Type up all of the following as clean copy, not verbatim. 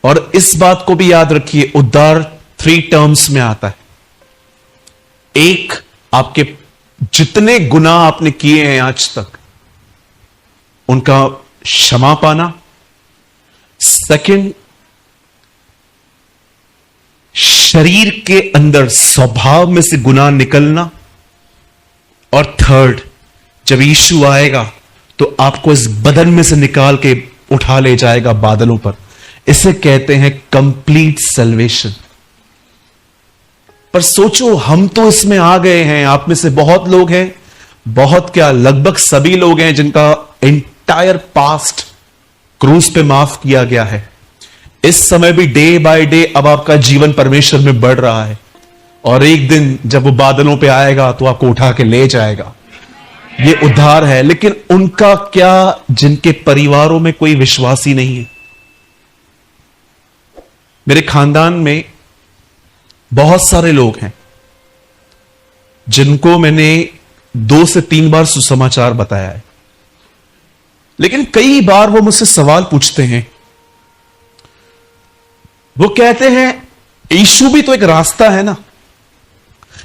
और इस बात को भी याद रखिए, उद्धार 3 टर्म्स में आता है। एक, आपके जितने गुनाह आपने किए हैं आज तक उनका क्षमा पाना। सेकंड, शरीर के अंदर स्वभाव में से गुनाह निकलना। और थर्ड, जब यीशु आएगा तो आपको इस बदन में से निकाल के उठा ले जाएगा बादलों पर। इसे कहते हैं कंप्लीट सल्वेशन। पर सोचो, हम तो इसमें आ गए हैं। आप में से बहुत लोग हैं, बहुत क्या, लगभग सभी लोग हैं जिनका एंटायर पास्ट क्रूस पे माफ किया गया है। इस समय भी डे बाय डे अब आपका जीवन परमेश्वर में बढ़ रहा है, और एक दिन जब वो बादलों पे आएगा तो आपको उठा के ले जाएगा। ये उद्धार है। लेकिन उनका क्या जिनके परिवारों में कोई विश्वासी नहीं है। मेरे खानदान में बहुत सारे लोग हैं जिनको मैंने 2 से 3 बार सुसमाचार बताया है, लेकिन कई बार वो मुझसे सवाल पूछते हैं। वो कहते हैं यीशु भी तो एक रास्ता है ना,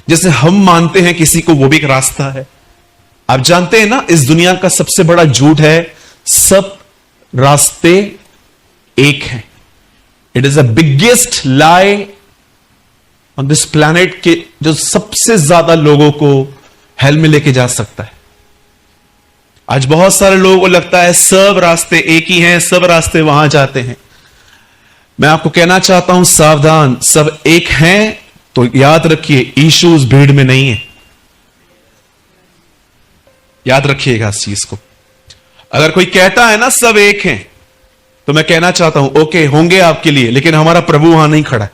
जैसे हम मानते हैं किसी को वो भी एक रास्ता है। आप जानते हैं ना, इस दुनिया का सबसे बड़ा झूठ है, सब रास्ते एक हैं। It is the biggest lie on this planet के, जो सबसे ज्यादा लोगों को हेल में लेके जा सकता है। आज बहुत सारे लोगों को लगता है सब रास्ते एक ही हैं, सब रास्ते वहां जाते हैं। मैं आपको कहना चाहता हूं, सावधान, सब एक हैं तो याद रखिए यीशु उस भीड़ में नहीं है। याद रखिएगा इस चीज को। अगर कोई कहता है ना सब एक हैं, तो मैं कहना चाहता हूं ओके, होंगे आपके लिए, लेकिन हमारा प्रभु वहां नहीं खड़ा है।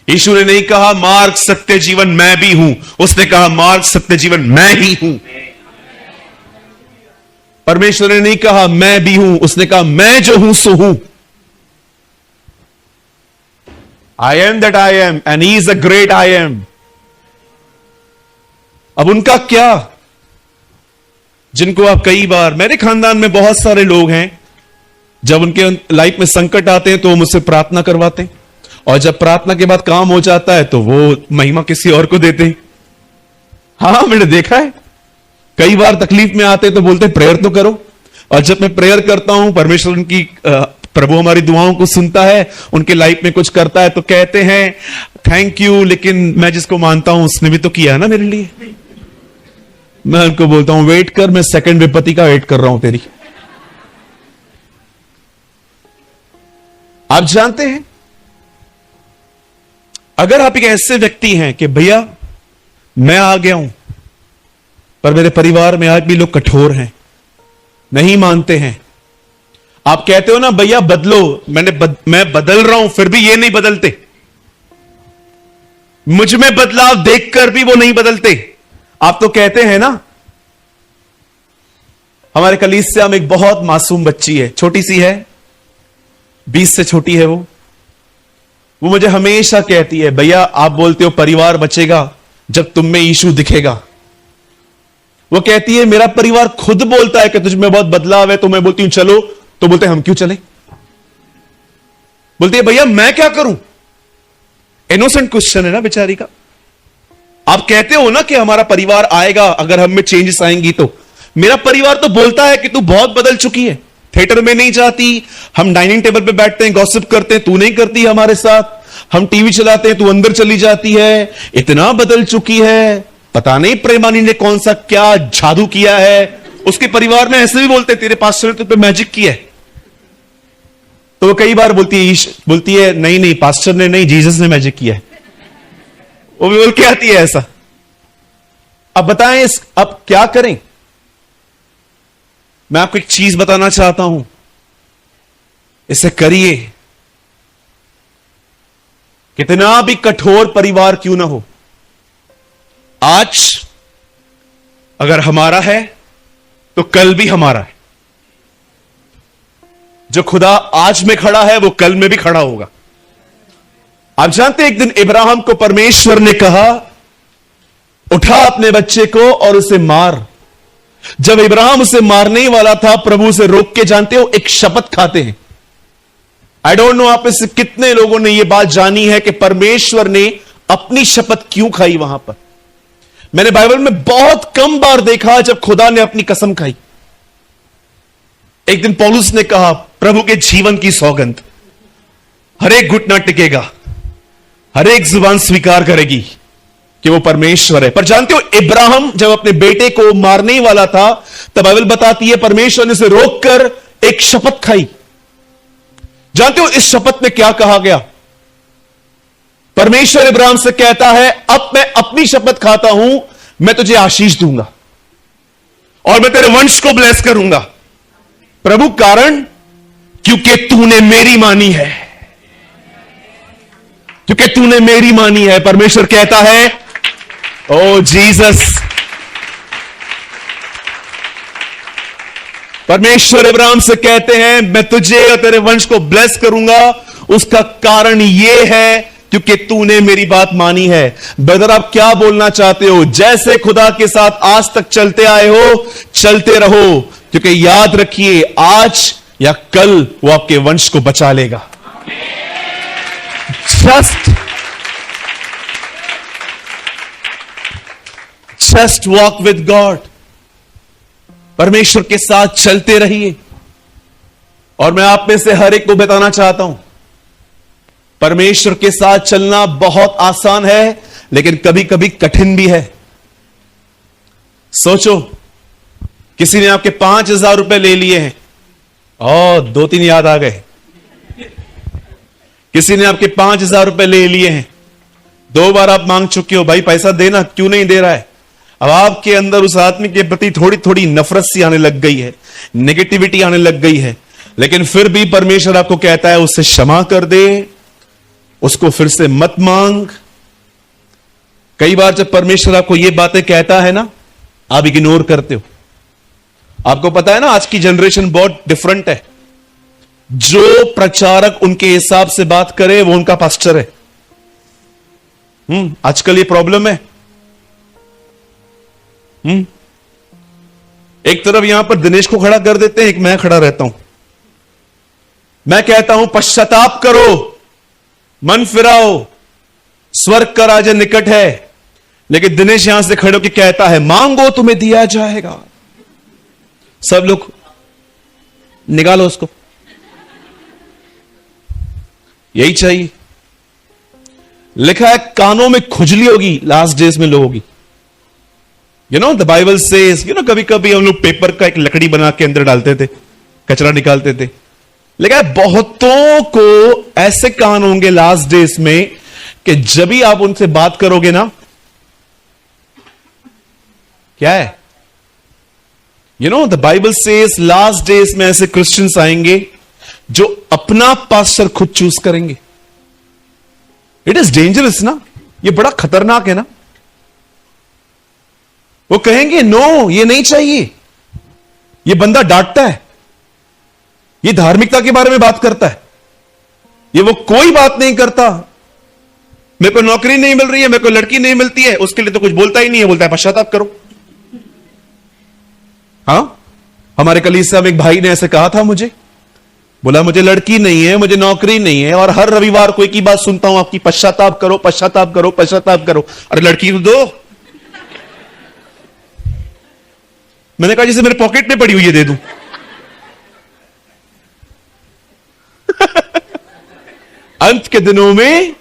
यीशु ने नहीं कहा मार्ग सत्य जीवन मैं भी हूं, उसने कहा मार्ग सत्य जीवन मैं ही हूं। परमेश्वर ने नहीं कहा मैं भी हूं, उसने कहा मैं जो हूं सो हूं। I am that I am and he is a great I am। अब उनका क्या, जिनको आप कई बार, मेरे खानदान में बहुत सारे लोग हैं, जब उनके लाइफ में संकट आते हैं तो वो मुझसे प्रार्थना करवाते हैं, और जब प्रार्थना के बाद काम हो जाता है तो वो महिमा किसी और को देते हैं। हाँ, मैंने देखा है। कई बार तकलीफ में आते तो बोलते प्रेयर तो करो, और जब मैं प्रेयर करता हूं, परमेश्वर उनकी प्रभु हमारी दुआओं को सुनता है, उनके लाइफ में कुछ करता है, तो कहते हैं थैंक यू, लेकिन मैं जिसको मानता हूं उसने भी तो किया है ना मेरे लिए। मैं उनको बोलता हूं वेट कर, मैं सेकंड विपत्ति का वेट कर रहा हूं तेरी। आप जानते हैं, अगर आप एक ऐसे व्यक्ति हैं कि भैया मैं आ गया हूं, पर मेरे परिवार में आज भी लोग कठोर हैं, नहीं मानते हैं, आप कहते हो ना भैया बदलो, मैं बदल रहा हूं, फिर भी ये नहीं बदलते, मुझ में बदलाव देखकर भी वो नहीं बदलते, आप तो कहते हैं ना। हमारे कलीसिया में एक बहुत मासूम बच्ची है, छोटी सी है, 20 से छोटी है वो मुझे हमेशा कहती है भैया आप बोलते हो परिवार बचेगा जब तुम में यीशु दिखेगा। वो कहती है मेरा परिवार खुद बोलता है कि तुझ में बहुत बदलाव है, तो मैं बोलती हूं चलो, तो बोलते हम क्यों चले। बोलती है भैया मैं क्या करूं। इनोसेंट क्वेश्चन है ना बेचारी का। आप कहते हो ना कि हमारा परिवार आएगा अगर हम में चेंजेस आएंगी, तो मेरा परिवार तो बोलता है कि तू बहुत बदल चुकी है, थिएटर में नहीं जाती, हम डाइनिंग टेबल पे बैठते हैं गॉसिप करते हैं, तू नहीं करती हमारे साथ, हम टीवी चलाते हैं तू अंदर चली जाती है, इतना बदल चुकी है, पता नहीं प्रेमानी ने कौन सा क्या जादू किया है। उसके परिवार में ऐसे भी बोलते तेरे पास्टर ने तुझ पे मैजिक किया है। तो वो कई बार बोलती है नहीं पास्टर ने नहीं, जीसस ने मैजिक किया है। वो भी बोल के आती है ऐसा। अब बताएं अब क्या करें। मैं आपको एक चीज बताना चाहता हूं, इसे करिए, कितना भी कठोर परिवार क्यों ना हो, आज अगर हमारा है तो कल भी हमारा है। जो खुदा आज में खड़ा है वो कल में भी खड़ा होगा। आप जानते हैं एक दिन इब्राहिम को परमेश्वर ने कहा उठा अपने बच्चे को और उसे मार। जब इब्राहिम उसे मारने ही वाला था, प्रभु से रोक के, जानते हो एक शपथ खाते हैं, आई डोंट नो आप में से कितने लोगों ने यह बात जानी है कि परमेश्वर ने अपनी शपथ क्यों खाई वहां पर। मैंने बाइबल में बहुत कम बार देखा जब खुदा ने अपनी कसम खाई। एक दिन पौलुस ने कहा, प्रभु के जीवन की सौगंध, हर एक घुटना टिकेगा, हर एक जुबान स्वीकार करेगी कि वो परमेश्वर है। पर जानते हो, इब्राहिम जब अपने बेटे को मारने ही वाला था, तब बाइबल बताती है परमेश्वर ने उसे रोककर एक शपथ खाई। जानते हो इस शपथ में क्या कहा गया? परमेश्वर इब्राहिम से कहता है, अब मैं अपनी शपथ खाता हूं, मैं तुझे आशीष दूंगा और मैं तेरे वंश को ब्लेस करूंगा। प्रभु, कारण क्योंकि तूने मेरी मानी है, क्योंकि तूने मेरी मानी है। परमेश्वर कहता है, ओ जीसस, परमेश्वर इब्राहिम से कहते हैं, मैं तुझे और तेरे वंश को ब्लेस करूंगा। उसका कारण यह है क्योंकि तूने मेरी बात मानी है। ब्रदर, आप क्या बोलना चाहते हो? जैसे खुदा के साथ आज तक चलते आए हो, चलते रहो, क्योंकि याद रखिए, आज या कल वो आपके वंश को बचा लेगा। Just walk with God. परमेश्वर के साथ चलते रहिए। और मैं आप में से हर एक को बताना चाहता हूं, परमेश्वर के साथ चलना बहुत आसान है, लेकिन कभी कभी कठिन भी है। सोचो, किसी ने आपके 5,000 रुपए ले लिए हैं और 2-3 याद आ गए। किसी ने आपके 5,000 रुपए ले लिए हैं, 2 बार आप मांग चुके हो, भाई पैसा देना, क्यों नहीं दे रहा है। अब आपके अंदर उस आदमी के प्रति थोड़ी थोड़ी नफरत सी आने लग गई है, नेगेटिविटी आने लग गई है, लेकिन फिर भी परमेश्वर आपको कहता है उससे क्षमा कर दे, उसको फिर से मत मांग। कई बार जब परमेश्वर आपको ये बातें कहता है ना, आप इग्नोर करते हो। आपको पता है ना, आज की जनरेशन बहुत डिफरेंट है। जो प्रचारक उनके हिसाब से बात करे वो उनका पास्टर है। आजकल ये प्रॉब्लम है। एक तरफ यहां पर दिनेश को खड़ा कर देते हैं, एक मैं खड़ा रहता हूं। मैं कहता हूं पश्चाताप करो, मन फिराओ, स्वर्ग का राजा निकट है। लेकिन दिनेश यहां से खड़े होकर कहता है, मांगो तुम्हें दिया जाएगा। सब लोग निकालो उसको। यही चाहिए। लिखा है कानों में खुजली होगी लास्ट डेज में लोगों की। You know the Bible says, कभी कभी हम लोग पेपर का एक लकड़ी बना के अंदर डालते थे, कचरा निकालते थे। लेकिन बहुतों को ऐसे कान होंगे लास्ट डेज में कि जब भी आप उनसे बात करोगे ना, क्या है, the Bible says last days में ऐसे क्रिश्चियंस आएंगे जो अपना पास्टर खुद चूज करेंगे। इट इज डेंजरस ना, ये बड़ा खतरनाक है ना। वो कहेंगे नो, ये नहीं चाहिए, ये बंदा डांटता है, ये धार्मिकता के बारे में बात करता है, ये वो कोई बात नहीं करता, मेरे को नौकरी नहीं मिल रही है, मेरे को लड़की नहीं मिलती है, उसके लिए तो कुछ बोलता ही नहीं है, बोलता है पश्चाताप करो। हाँ, हमारे कलीसिया में एक भाई ने ऐसे कहा था मुझे, बोला मुझे लड़की नहीं है, मुझे नौकरी नहीं है, और हर रविवार कोई की बात सुनता हूं, आपकी पश्चाताप करो, पश्चाताप करो, पश्चाताप करो। अरे लड़की तो दो। मैंने कहा जैसे मेरे पॉकेट में पड़ी हुई है दे दूं। अंत के दिनों में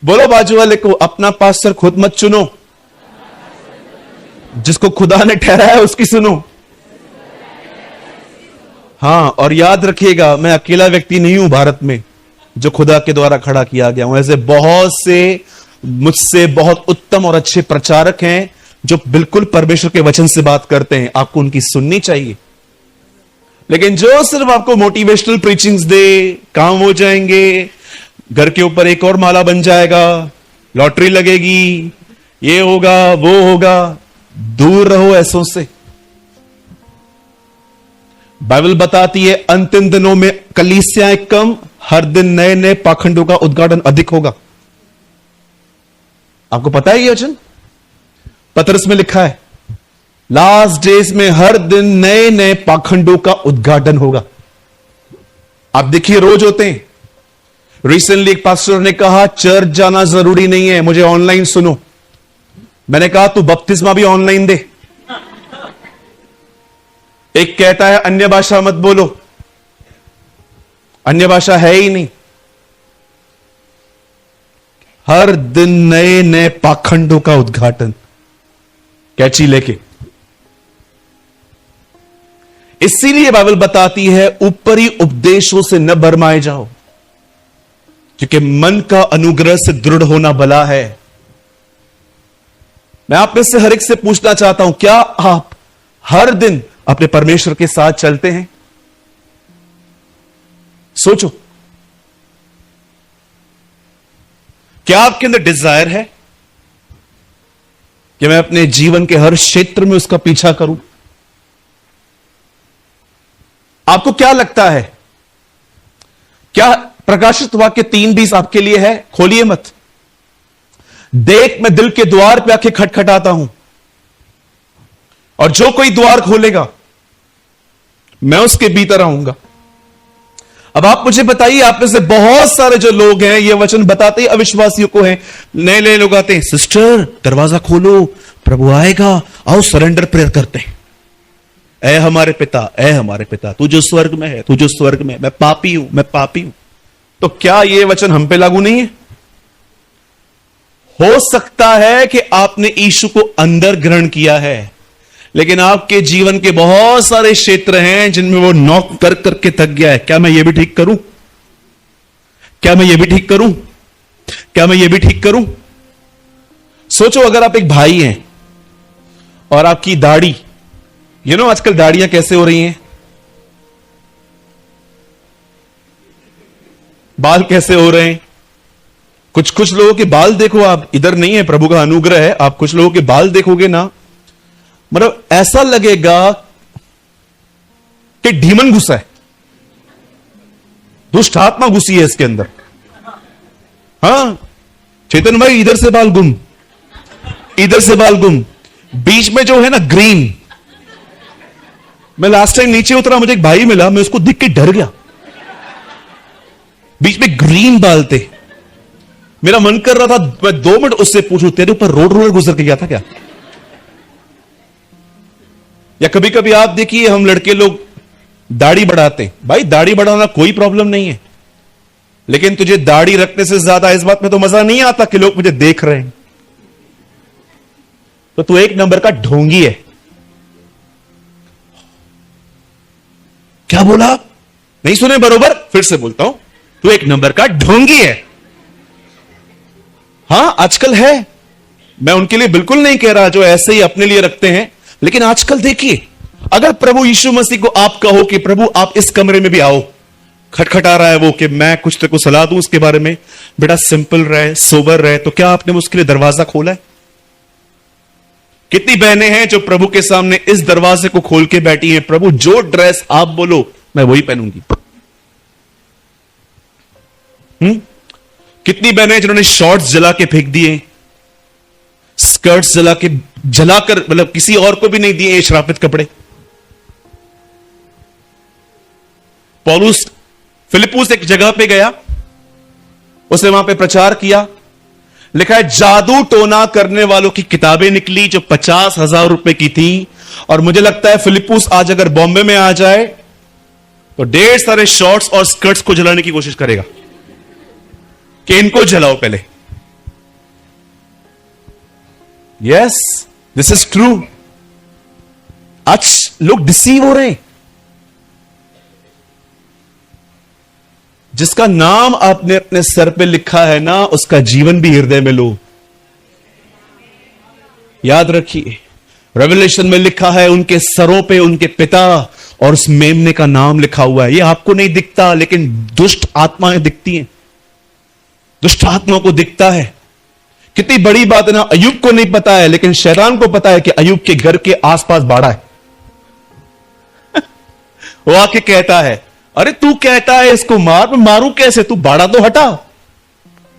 बोलो बाजू वाले को, अपना पास्टर खुद मत चुनो, जिसको खुदा ने ठहराया उसकी सुनो। हां, और याद रखिएगा, मैं अकेला व्यक्ति नहीं हूं भारत में जो खुदा के द्वारा खड़ा किया गया हूं। ऐसे बहुत से मुझसे बहुत उत्तम और अच्छे प्रचारक हैं जो बिल्कुल परमेश्वर के वचन से बात करते हैं, आपको उनकी सुननी चाहिए। लेकिन जो सिर्फ आपको मोटिवेशनल प्रीचिंग्स दे, काम हो जाएंगे, घर के ऊपर एक और माला बन जाएगा, लॉटरी लगेगी, ये होगा वो होगा, दूर रहो ऐसों से। बाइबल बताती है अंतिम दिनों में कलीसियाएं कम, हर दिन नए नए पाखंडों का उद्घाटन अधिक होगा। आपको पता है ये वचन पतरस में लिखा है, लास्ट डेज में हर दिन नए नए पाखंडों का उद्घाटन होगा। आप देखिए रोज होते हैं। रिसेंटली एक पास्टर ने कहा चर्च जाना जरूरी नहीं है, मुझे ऑनलाइन सुनो। मैंने कहा तू बपतिस्मा भी ऑनलाइन दे। एक कहता है अन्य भाषा मत बोलो, अन्य भाषा है ही नहीं। हर दिन नए नए पाखंडों का उद्घाटन कैची लेके। इसीलिए बाइबल बताती है ऊपरी उपदेशों से न भरमाए जाओ, क्योंकि मन का अनुग्रह से दृढ़ होना भला है। मैं आप में से हर एक से पूछना चाहता हूं, क्या आप हर दिन अपने परमेश्वर के साथ चलते हैं? सोचो, क्या आपके अंदर डिजायर है कि मैं अपने जीवन के हर क्षेत्र में उसका पीछा करूं? आपको क्या लगता है, क्या प्रकाशित वाक्य 3:20 आपके लिए है? खोलिए मत। देख मैं दिल के द्वार पे आके खटखटाता हूं, और जो कोई द्वार खोलेगा मैं उसके भीतर आऊंगा। अब आप मुझे बताइए, आप में से बहुत सारे जो लोग हैं ये वचन बताते ही अविश्वासियों को हैं। नए नए लोग आते हैं, सिस्टर दरवाजा खोलो, प्रभु आएगा, आओ सरेंडर प्रेयर करते हैं। ऐ हमारे पिता तू जो स्वर्ग में है, तू जो स्वर्ग में है, मैं पापी हूं। तो क्या ये वचन हम पे लागू नहीं है? हो सकता है कि आपने यीशु को अंदर ग्रहण किया है, लेकिन आपके जीवन के बहुत सारे क्षेत्र हैं जिनमें वो नॉक कर करके थक गया है। क्या मैं ये भी ठीक करूं? क्या मैं ये भी ठीक करूं? क्या मैं ये भी ठीक करूं? सोचो, अगर आप एक भाई हैं और आपकी दाढ़ी, आजकल दाढ़ियां कैसे हो रही हैं, बाल कैसे हो रहे हैं। कुछ लोगों के बाल देखो, आप इधर नहीं है, प्रभु का अनुग्रह है, आप कुछ लोगों के बाल देखोगे ना, मतलब ऐसा लगेगा कि डीमन घुसा है, दुष्ट आत्मा घुसी है इसके अंदर। हाँ चेतन भाई, इधर से बाल गुम, इधर से बाल गुम, बीच में जो है ना ग्रीन। मैं लास्ट टाइम नीचे उतरा, मुझे एक भाई मिला, मैं उसको देख के डर गया। बीच में ग्रीन बाल थे। मेरा मन कर रहा था मैं 2 मिनट उससे पूछूं, तेरे ऊपर रोड रोलर गुजर के गया था क्या? या कभी कभी आप देखिए, हम लड़के लोग दाढ़ी बढ़ाते हैं। भाई दाढ़ी बढ़ाना कोई प्रॉब्लम नहीं है, लेकिन तुझे दाढ़ी रखने से ज्यादा इस बात में तो मजा नहीं आता कि लोग मुझे देख रहे हैं। तो तू एक नंबर का ढोंगी है। क्या बोला? नहीं सुने बरोबर? फिर से बोलता हूं, तू एक नंबर का ढोंगी है। हां आजकल है, मैं उनके लिए बिल्कुल नहीं कह रहा जो ऐसे ही अपने लिए रखते हैं, लेकिन आजकल देखिए, अगर प्रभु यीशु मसीह को आप कहो कि प्रभु आप इस कमरे में भी आओ, खटखटा रहा है वो कि मैं कुछ तेरे को सलाह दूं इसके बारे में, बेटा सिंपल रहे, सोबर रहे, तो क्या आपने उसके लिए दरवाजा खोला है? कितनी बहनें हैं जो प्रभु के सामने इस दरवाजे को खोल के बैठी हैं, प्रभु जो ड्रेस आप बोलो मैं वही पहनूंगी। कितनी बहनें जिन्होंने शॉर्ट्स जला के फेंक दिए, स्कर्ट्स जलाकर मतलब किसी और को भी नहीं दिए ये श्रापित कपड़े। पौलुस फिलिप्पुस एक जगह पे गया, उसने वहां पे प्रचार किया, लिखा है जादू टोना करने वालों की किताबें निकली जो 50,000 रुपए की थी। और मुझे लगता है फिलिप्पुस आज अगर बॉम्बे में आ जाए तो ढेर सारे शॉर्ट्स और स्कर्ट्स को जलाने की कोशिश करेगा कि इनको जलाओ पहले। Yes, this is true. आज लोग डिसीव हो रहे हैं। जिसका नाम आपने अपने सर पे लिखा है ना, उसका जीवन भी हृदय में लो। याद रखिए, रेवलेशन में लिखा है उनके सरों पे उनके पिता और उस मेमने का नाम लिखा हुआ है। ये आपको नहीं दिखता, लेकिन दुष्ट आत्माएं दिखती हैं, दुष्ट आत्माओं को दिखता है। कितनी बड़ी बात है ना, अय्यूब को नहीं पता है, लेकिन शैतान को पता है कि अय्यूब के घर के आसपास बाड़ा है। वो आके कहता है, अरे तू कहता है इसको मार, मैं मारूं कैसे, तू बाड़ा तो हटा।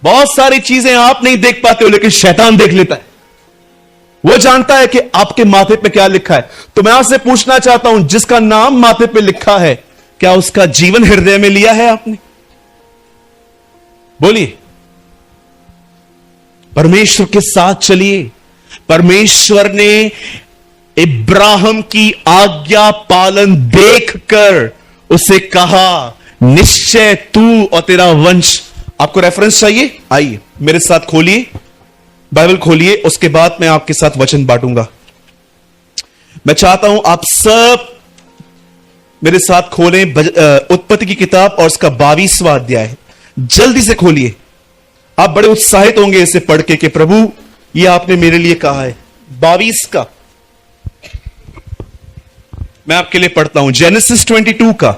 बहुत सारी चीजें आप नहीं देख पाते हो, लेकिन शैतान देख लेता है। वो जानता है कि आपके माथे पे क्या लिखा है। तो मैं आपसे पूछना चाहता हूं, जिसका नाम माथे पे लिखा है, क्या उसका जीवन हृदय में लिया है आपने? बोलिए। परमेश्वर के साथ चलिए। परमेश्वर ने इब्राहिम की आज्ञा पालन देखकर उसे कहा, निश्चय तू और तेरा वंश। आपको रेफरेंस चाहिए? आइए मेरे साथ खोलिए, बाइबल खोलिए, उसके बाद मैं आपके साथ वचन बांटूंगा। मैं चाहता हूं आप सब मेरे साथ खोलें उत्पत्ति की किताब और उसका 22वां अध्याय। जल्दी से खोलिए। आप बड़े उत्साहित होंगे इसे पढ़ के कि प्रभु ये आपने मेरे लिए कहा है। 22 का मैं आपके लिए पढ़ता हूं। जेनेसिस 22 का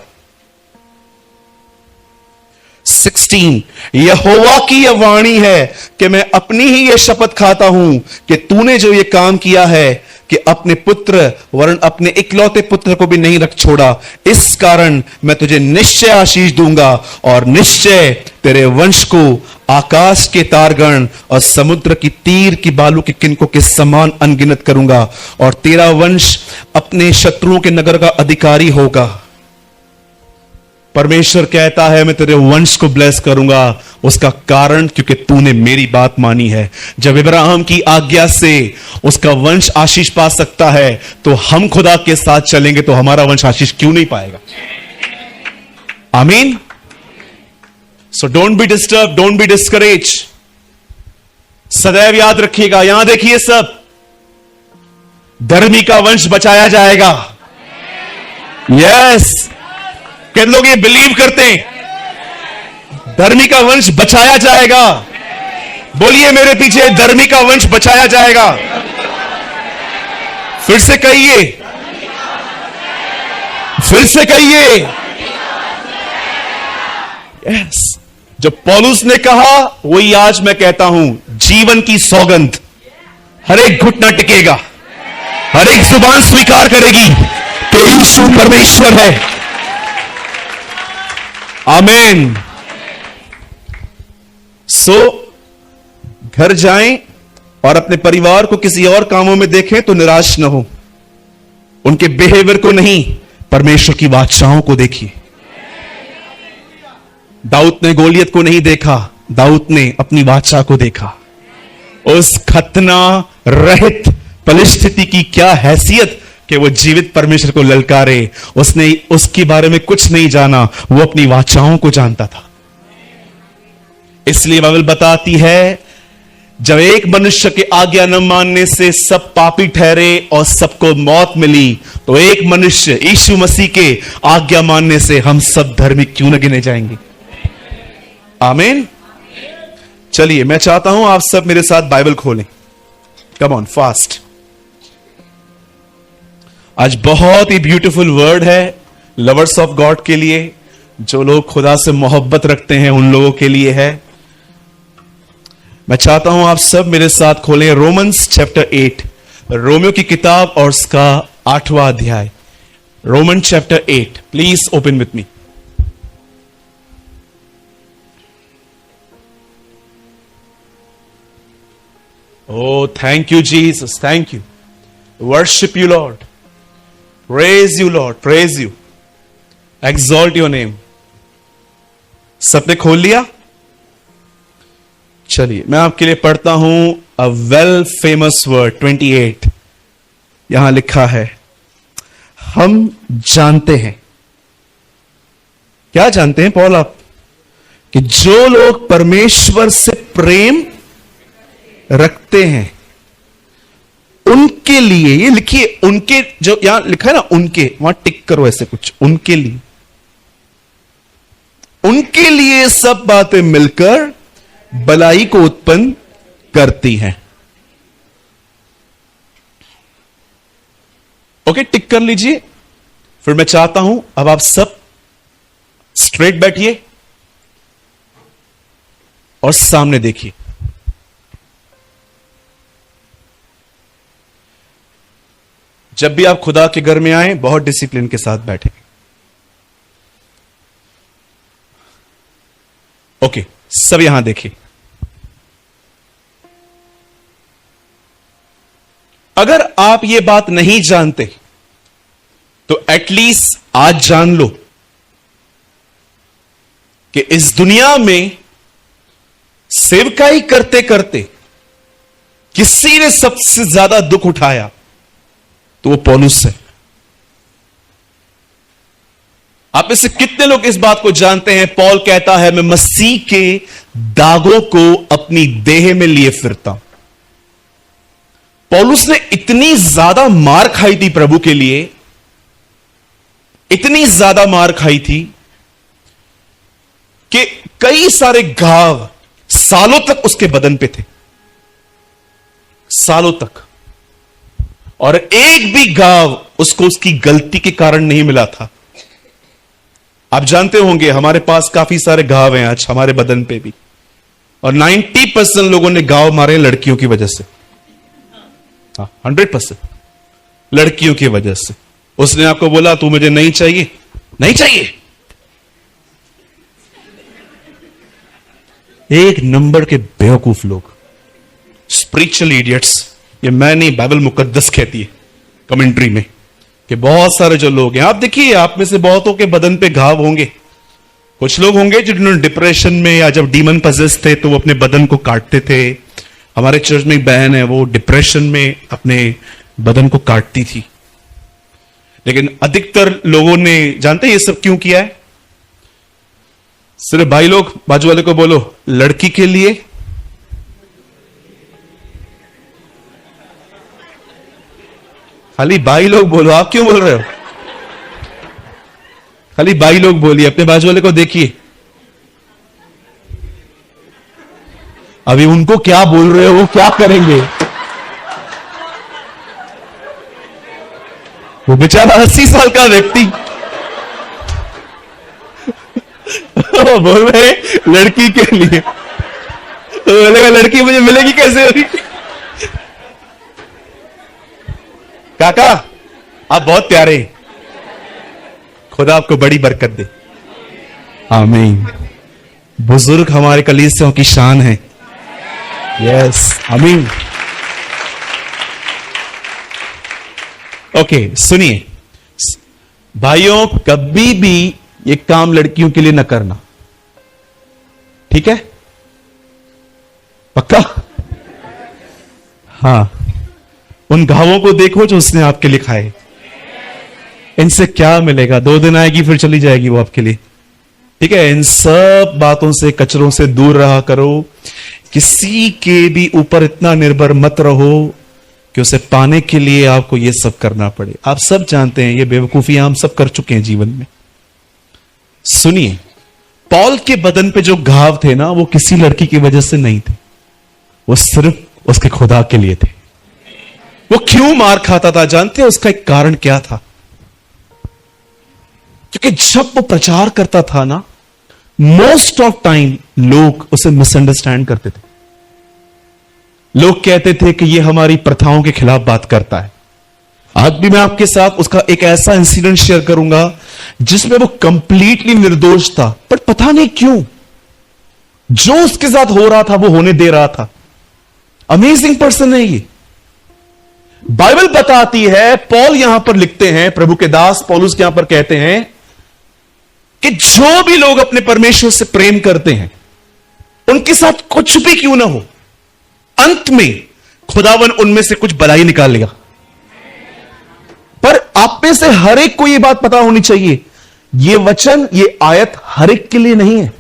16। यहोवा की यह वाणी है कि मैं अपनी ही यह शपथ खाता हूं कि तूने जो यह काम किया है कि अपने पुत्र वरन अपने इकलौते पुत्र को भी नहीं रख छोड़ा, इस कारण मैं तुझे निश्चय आशीष दूंगा और निश्चय तेरे वंश को आकाश के तारगण और समुद्र की तीर की बालू के किनकों के समान अनगिनत करूंगा और तेरा वंश अपने शत्रुओं के नगर का अधिकारी होगा। परमेश्वर कहता है मैं तेरे वंश को ब्लेस करूंगा। उसका कारण क्योंकि तूने मेरी बात मानी है। जब इब्राहिम की आज्ञा से उसका वंश आशीष पा सकता है तो हम खुदा के साथ चलेंगे तो हमारा वंश आशीष क्यों नहीं पाएगा? आमीन। So don't be disturb, don't be discourage. सदैव याद रखिएगा। यहां देखिए सब, धर्मी का वंश बचाया जाएगा। यस, कितने लोग ये बिलीव करते हैं? धर्मी का वंश बचाया जाएगा। बोलिए मेरे पीछे, धर्मी का वंश बचाया जाएगा। फिर से कहिए, फिर से कहिए। यस, जो पौलुस ने कहा वही आज मैं कहता हूं। जीवन की सौगंध, हर एक घुटना टिकेगा, हर एक जुबान स्वीकार करेगी कि यीशु परमेश्वर है। आमीन। सो घर जाएं और अपने परिवार को किसी और कामों में देखें तो निराश न हो। उनके बिहेवियर को नहीं, परमेश्वर की वाचाओं को देखिए। दाऊद ने गोलियत को नहीं देखा, दाऊद ने अपनी वाचा को देखा। उस खतना रहित परिस्थिति की क्या हैसियत कि वो जीवित परमेश्वर को ललकारे। उसने उसके बारे में कुछ नहीं जाना, वो अपनी वाचाओं को जानता था। इसलिए बाइबल बताती है जब एक मनुष्य के आज्ञा न मानने से सब पापी ठहरे और सबको मौत मिली, तो एक मनुष्य यीशु मसीह के आज्ञा मानने से हम सब धर्मी क्यों न गिने जाएंगे? आमीन। चलिए मैं चाहता हूं आप सब मेरे साथ बाइबल खोलें। Come on fast. आज बहुत ही ब्यूटीफुल वर्ड है लवर्स ऑफ गॉड के लिए, जो लोग खुदा से मोहब्बत रखते हैं उन लोगों के लिए है। मैं चाहता हूं आप सब मेरे साथ खोलें रोमन्स चैप्टर 8, रोमियो की किताब और उसका 8वां अध्याय। Roman chapter 8, please open with me. Oh, thank you, Jesus. Thank you. Worship you, Lord. Praise you, Lord. Praise you. Exalt your name. सबने खोल लिया? चलिए मैं आपके लिए पढ़ता हूं a well famous word 28। यहां लिखा है, हम जानते हैं। क्या जानते हैं पौल आप? कि जो लोग परमेश्वर से प्रेम रखते हैं उनके लिए, ये लिखिए उनके, जो यहां लिखा है ना उनके, वहां टिक करो ऐसे कुछ, उनके लिए, उनके लिए सब बातें मिलकर भलाई को उत्पन्न करती हैं। ओके, टिक कर लीजिए। फिर मैं चाहता हूं अब आप सब स्ट्रेट बैठिए और सामने देखिए। जब भी आप खुदा के घर में आए बहुत डिसिप्लिन के साथ बैठे। ओके, सब यहां देखिए। अगर आप ये बात नहीं जानते तो एटलीस्ट आज जान लो कि इस दुनिया में सेवकाई करते करते किसी ने सबसे ज्यादा दुख उठाया तो वो पौलुस है। आप में से कितने लोग इस बात को जानते हैं? पौल कहता है, मैं मसीह के दागों को अपनी देह में लिए फिरता हूं। पौलुस ने इतनी ज्यादा मार खाई थी प्रभु के लिए, इतनी ज्यादा मार खाई थी कि कई सारे घाव सालों तक उसके बदन पे थे, सालों तक। और एक भी घाव उसको उसकी गलती के कारण नहीं मिला था। आप जानते होंगे हमारे पास काफी सारे घाव हैं आज हमारे बदन पे भी, और 90% लोगों ने घाव मारे लड़कियों की वजह से। 100% लड़कियों की वजह से। उसने आपको बोला तू मुझे नहीं चाहिए, नहीं चाहिए। एक नंबर के बेवकूफ लोग, स्पिरिचुअल इडियट्स। ये मैं नहीं, बाइबल मुकद्दस कहती है कमेंट्री में कि बहुत सारे जो लोग हैं, आप देखिए आप में से बहुतों के बदन पे घाव होंगे। कुछ लोग होंगे जिन्होंने डिप्रेशन में या जब डीमन पजेस थे तो वो अपने बदन को काटते थे। हमारे चर्च में एक बहन है, वो डिप्रेशन में अपने बदन को काटती थी। लेकिन अधिकतर लोगों ने, जानते हैं ये सब क्यों किया है? सिर्फ भाई लोग, बाजू वाले को बोलो, लड़की के लिए। खाली भाई लोग बोलो, आप क्यों बोल रहे हो? खाली भाई लोग बोलिए, अपने बाजू वाले को देखिए। अभी उनको क्या बोल रहे हो, वो क्या करेंगे? वो बेचारा 80 साल का व्यक्ति बोल रहे लड़की के लिए, तो बोलेगा लड़की मुझे मिलेगी कैसे? काका आप बहुत प्यारे, खुदा आपको बड़ी बरकत दे। आमीन। बुजुर्ग हमारे कलीसियों की शान है। यस, आमीन। ओके, सुनिए भाइयों, कभी भी ये काम लड़कियों के लिए न करना, ठीक है? पक्का? हाँ। उन घावों को देखो जो उसने आपके लिए खाए। इनसे क्या मिलेगा? 2 दिन आएगी फिर चली जाएगी वो आपके लिए, ठीक है? इन सब बातों से, कचरों से दूर रहा करो। किसी के भी ऊपर इतना निर्भर मत रहो कि उसे पाने के लिए आपको ये सब करना पड़े। आप सब जानते हैं ये बेवकूफियां हम सब कर चुके हैं जीवन में। सुनिए, पौल के बदन पे जो घाव थे ना, वो किसी लड़की की वजह से नहीं थे, वो सिर्फ उसके खुदा के लिए थे। वो क्यों मार खाता था जानते हैं? उसका एक कारण क्या था? क्योंकि जब वो प्रचार करता था ना, मोस्ट ऑफ टाइम लोग उसे मिसअंडरस्टैंड करते थे। लोग कहते थे कि ये हमारी प्रथाओं के खिलाफ बात करता है। आज भी मैं आपके साथ उसका एक ऐसा इंसिडेंट शेयर करूंगा जिसमें वो कंप्लीटली निर्दोष था, पर पता नहीं क्यों जो उसके साथ हो रहा था वो होने दे रहा था। अमेजिंग पर्सन है ये। बाइबल बताती है, पौल यहां पर लिखते हैं, प्रभु के दास पौलुस यहां पर कहते हैं कि जो भी लोग अपने परमेश्वर से प्रेम करते हैं उनके साथ कुछ भी क्यों ना हो, अंत में खुदावन उनमें से कुछ भलाई निकाल लेगा। पर आप में से हर एक को यह बात पता होनी चाहिए, यह वचन, यह आयत हर एक के लिए नहीं है।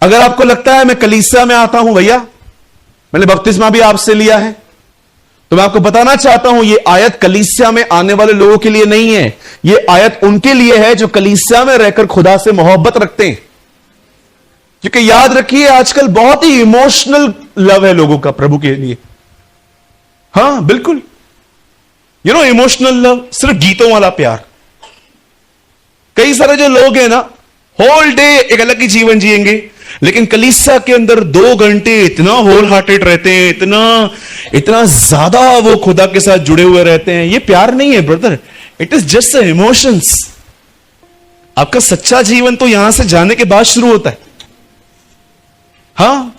अगर आपको लगता है मैं कलीसिया में आता हूं, भैया मैंने बपतिस्मा भी आपसे लिया है, तो मैं आपको बताना चाहता हूं यह आयत कलीसिया में आने वाले लोगों के लिए नहीं है। यह आयत उनके लिए है जो कलीसिया में रहकर खुदा से मोहब्बत रखते हैं। क्योंकि याद रखिए, आजकल बहुत ही इमोशनल लव है लोगों का प्रभु के लिए। हां बिल्कुल, इमोशनल लव, सिर्फ गीतों वाला प्यार। कई सारे जो लोग हैं ना, होल डे एक अलग ही जीवन जिएंगे, लेकिन कलीसिया के अंदर 2 घंटे इतना होल हार्टेड रहते हैं, इतना ज्यादा वो खुदा के साथ जुड़े हुए रहते हैं। ये प्यार नहीं है brother, it is just emotions. आपका सच्चा जीवन तो यहां से जाने के बाद शुरू होता है। हां,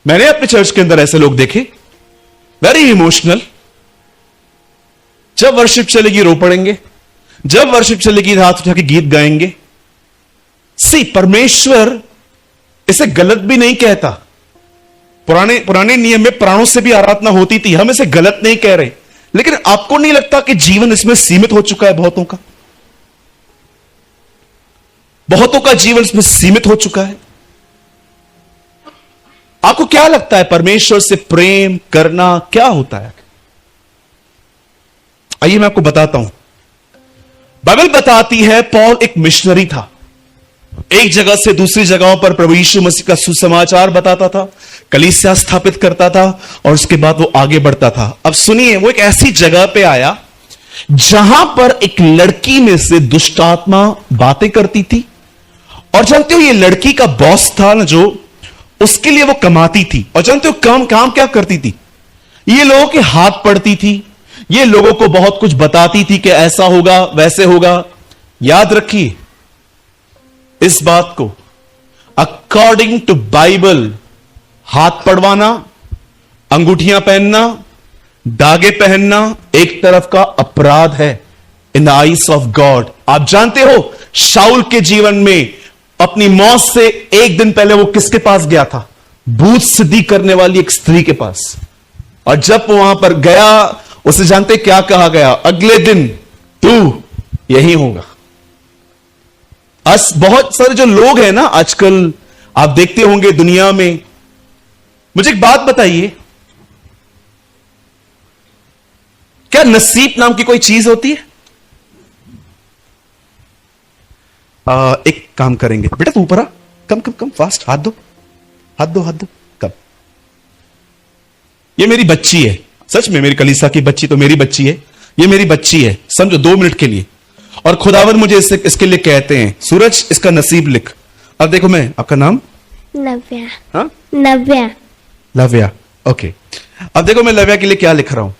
मैंने अपने चर्च के अंदर ऐसे लोग देखे, वेरी इमोशनल। जब वर्शिप चलेगी रो पड़ेंगे, जब वर्शिप चलेगी हाथ उठा के गीत गाएंगे, परमेश्वर इसे गलत भी नहीं कहता। पुराने नियम में प्राणों से भी आराधना होती थी, हम इसे गलत नहीं कह रहे, लेकिन आपको नहीं लगता कि जीवन इसमें सीमित हो चुका है? बहुतों का जीवन इसमें सीमित हो चुका है। आपको क्या लगता है परमेश्वर से प्रेम करना क्या होता है? आइए मैं आपको बताता हूं। बाइबल बताती है पॉल एक मिशनरी था, एक जगह से दूसरी जगहों पर प्रभु यीशु मसीह का सुसमाचार बताता था, कलीसिया स्थापित करता था और उसके बाद वो आगे बढ़ता था। अब सुनिए, वो एक ऐसी जगह पे आया जहां पर एक लड़की में से दुष्ट आत्मा बातें करती थी, और जानते हो ये लड़की का बॉस था ना, जो उसके लिए वो कमाती थी। और जानते हो काम क्या करती थी? ये लोगों के हाथ पड़ती थी, ये लोगों को बहुत कुछ बताती थी कि ऐसा होगा वैसे होगा। याद रखिए इस बात को, अकॉर्डिंग टू बाइबल हाथ पड़वाना, अंगूठियां पहनना, दागे पहनना एक तरफ का अपराध है in the eyes of God. आप जानते हो शाऊल के जीवन में अपनी मौत से एक दिन पहले वो किसके पास गया था? भूत सिद्धि करने वाली एक स्त्री के पास। और जब वो वहां पर गया, उसे जानते क्या कहा गया? अगले दिन तू यही होगा। बहुत सारे जो लोग हैं ना आजकल, आप देखते होंगे दुनिया में। मुझे एक बात बताइए, क्या नसीब नाम की कोई चीज होती है? एक काम करेंगे बेटा, तू ऊपर आ, कम फास्ट, हाथ दो कम। ये मेरी बच्ची है, सच में मेरी कलीसिया की बच्ची तो मेरी बच्ची है, ये मेरी बच्ची है, समझो 2 मिनट के लिए। और खुदावन मुझे इसके लिए कहते हैं, सूरज इसका नसीब लिख। अब देखो, मैं आपका नाम नव्या। हाँ, नव्या। ओके। अब देखो मैं लव्या के लिए क्या लिख रहा हूं।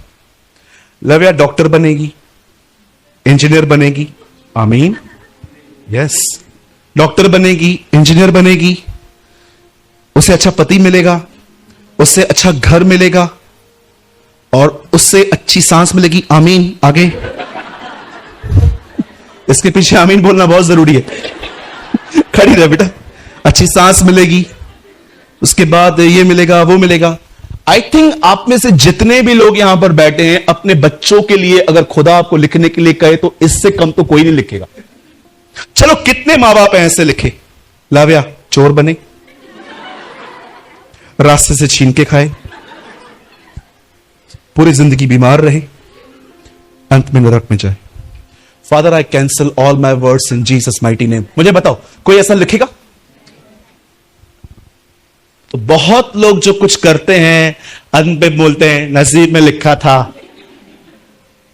लव्या डॉक्टर बनेगी, इंजीनियर बनेगी, आमीन, यस। डॉक्टर बनेगी, इंजीनियर बनेगी, उसे अच्छा पति मिलेगा, उससे अच्छा घर मिलेगा और उससे अच्छी सांस मिलेगी, आमीन। आगे इसके पीछे आमीन बोलना बहुत जरूरी है। खड़ी रह बेटा। अच्छी सांस मिलेगी, उसके बाद ये मिलेगा वो मिलेगा। आई थिंक आप में से जितने भी लोग यहां पर बैठे हैं, अपने बच्चों के लिए अगर खुदा आपको लिखने के लिए कहे तो इससे कम तो कोई नहीं लिखेगा। चलो कितने मां बाप ऐसे लिखे? लाव्या चोर बने, रास्ते से छीन के खाए, पूरी जिंदगी बीमार रहे, अंत में नरक में जाए। Father I cancel all my words in Jesus mighty name. मुझे बताओ कोई ऐसा लिखेगा? तो बहुत लोग जो कुछ करते हैं अंत में बोलते हैं नसीब में लिखा था।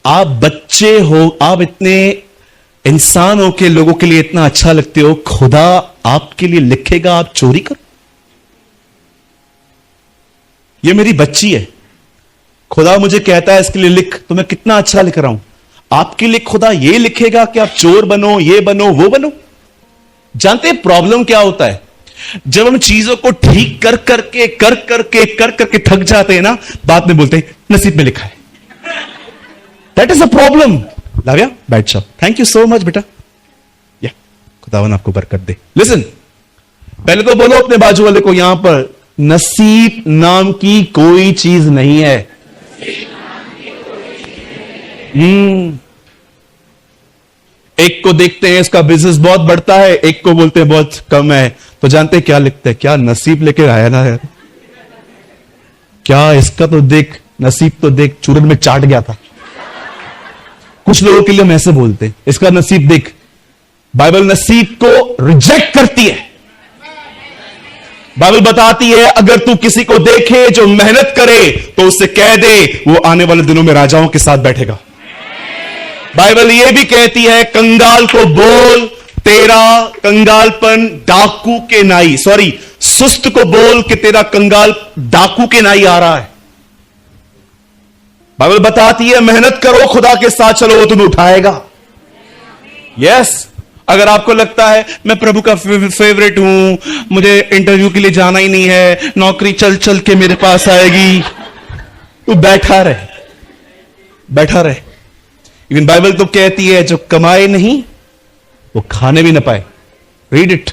आप बच्चे हो, आप इतने इंसान हो के लोगों के लिए इतना अच्छा लगते हो, खुदा आपके लिए लिखेगा आप चोरी करो? ये मेरी बच्ची है, खुदा मुझे कहता है इसके लिए लिख, तो मैं कितना अच्छा लिख रहा हूं। आपके लिए खुदा ये लिखेगा कि आप चोर बनो, ये बनो, वो बनो? जानते हैं प्रॉब्लम क्या होता है? जब हम चीजों को ठीक कर करके थक जाते हैं ना, बाद में बोलते हैं नसीब में लिखा है। That is a problem. Lavya बैठ जाओ। थैंक यू सो मच बेटा, या खुदावन आपको बरकत दे। लिसन, पहले तो बोलो अपने बाजू वाले को यहां पर, नसीब नाम की कोई चीज नहीं है। एक को देखते हैं इसका बिजनेस बहुत बढ़ता है, एक को बोलते हैं बहुत कम है, तो जानते हैं क्या लिखते हैं? क्या नसीब लेके आया ना यार, क्या इसका तो देख, नसीब तो देख चूरन में चाट गया था। कुछ लोगों के लिए हम ऐसे बोलते हैं, इसका नसीब देख। बाइबल नसीब को रिजेक्ट करती है। बाइबल बताती है अगर तू किसी को देखे जो मेहनत करे तो उससे कह दे वो आने वाले दिनों में राजाओं के साथ बैठेगा। बाइबल यह भी कहती है कंगाल को बोल तेरा कंगालपन डाकू के नाई, सुस्त को बोल कि तेरा कंगाल डाकू के नाई आ रहा है। बाइबल बताती है मेहनत करो, खुदा के साथ चलो, वो तुम्हें उठाएगा। यस, अगर आपको लगता है मैं प्रभु का फेवरेट हूं, मुझे इंटरव्यू के लिए जाना ही नहीं है, नौकरी चल चल के मेरे पास आएगी, तो बैठा रहे। इवन बाइबल तो कहती है जो कमाए नहीं वो खाने भी ना पाए। Read it.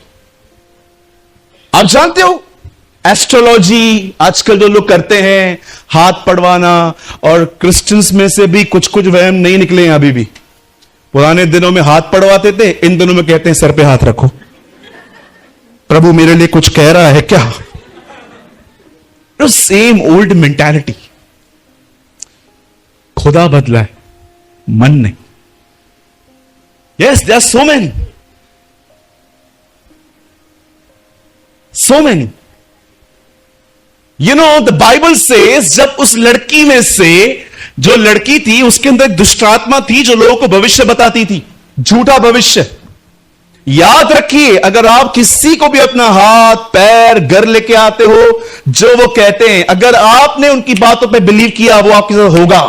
आप जानते हो एस्ट्रोलॉजी आजकल जो लोग करते हैं, हाथ पढ़वाना, और क्रिश्चियंस में से भी कुछ कुछ वहम नहीं निकले हैं अभी भी। पुराने दिनों में हाथ पढ़वाते थे, इन दिनों में कहते हैं सर पे हाथ रखो, प्रभु मेरे लिए कुछ कह रहा है क्या। Same old mentality. खुदा बदला है, मन नहीं। Yes, there are so many, so many. You know, the Bible says जब उस लड़की में से, जो लड़की थी उसके अंदर एक दुष्ट आत्मा थी जो लोगों को भविष्य बताती थी, झूठा भविष्य। याद रखिए, अगर आप किसी को भी अपना हाथ पैर घर लेके आते हो, जो वो कहते हैं, अगर आपने उनकी बातों पे बिलीव किया, वो आपके साथ होगा,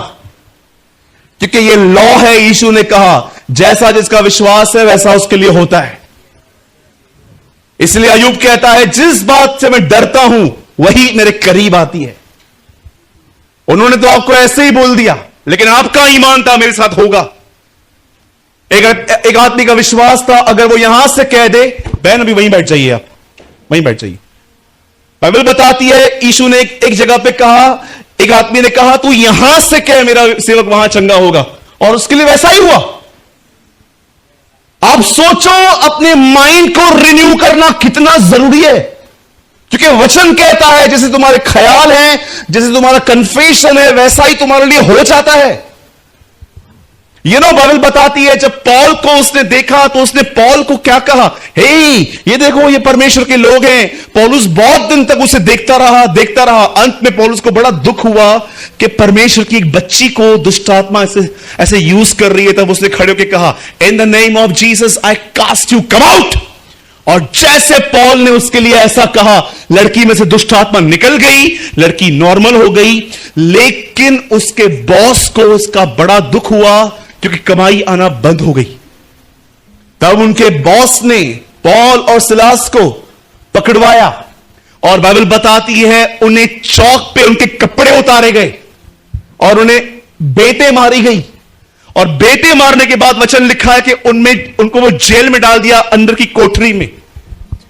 क्योंकि ये लॉ है। यीशु ने कहा जैसा जिसका विश्वास है वैसा उसके लिए होता है। इसलिए अय्यूब कहता है जिस बात से मैं डरता हूं वही मेरे करीब आती है। उन्होंने तो आपको ऐसे ही बोल दिया, लेकिन आपका ईमान था मेरे साथ होगा। एक आदमी का विश्वास था, अगर वो यहां से कह दे, बहन अभी वहीं बैठ जाइए, आप वहीं बैठ जाइए। बाइबल बताती है, यीशु ने एक जगह पे कहा, एक आदमी ने कहा तू यहां से कह मेरा सेवक वहां चंगा होगा, और उसके लिए वैसा ही हुआ। आप सोचो अपने माइंड को रिन्यू करना कितना जरूरी है, क्योंकि वचन कहता है जैसे तुम्हारे ख्याल हैं, जैसे तुम्हारा कन्फेशन है, वैसा ही तुम्हारे लिए हो जाता है। बाइबल बताती है जब पॉल को उसने देखा तो उसने पॉल को क्या कहा, हे ये देखो ये परमेश्वर के लोग हैं। पौलुस बहुत दिन तक उसे देखता रहा। अंत में पौलुस को बड़ा दुख हुआ कि परमेश्वर की एक बच्ची को दुष्ट आत्मा ऐसे यूज कर रही है। तब उसने खड़े होकर कहा, in the name of Jesus I cast you, come out. और जैसे पॉल ने उसके लिए ऐसा कहा, लड़की में से दुष्ट आत्मा निकल गई, लड़की नॉर्मल हो गई। लेकिन उसके बॉस को उसका बड़ा दुख हुआ, क्योंकि कमाई आना बंद हो गई। तब उनके बॉस ने पॉल और सिलास को पकड़वाया, और बाइबल बताती है उन्हें चौक पे उनके कपड़े उतारे गए और उन्हें बेटे मारी गई। और बेटे मारने के बाद वचन लिखा है कि उनको वो जेल में डाल दिया, अंदर की कोठरी में।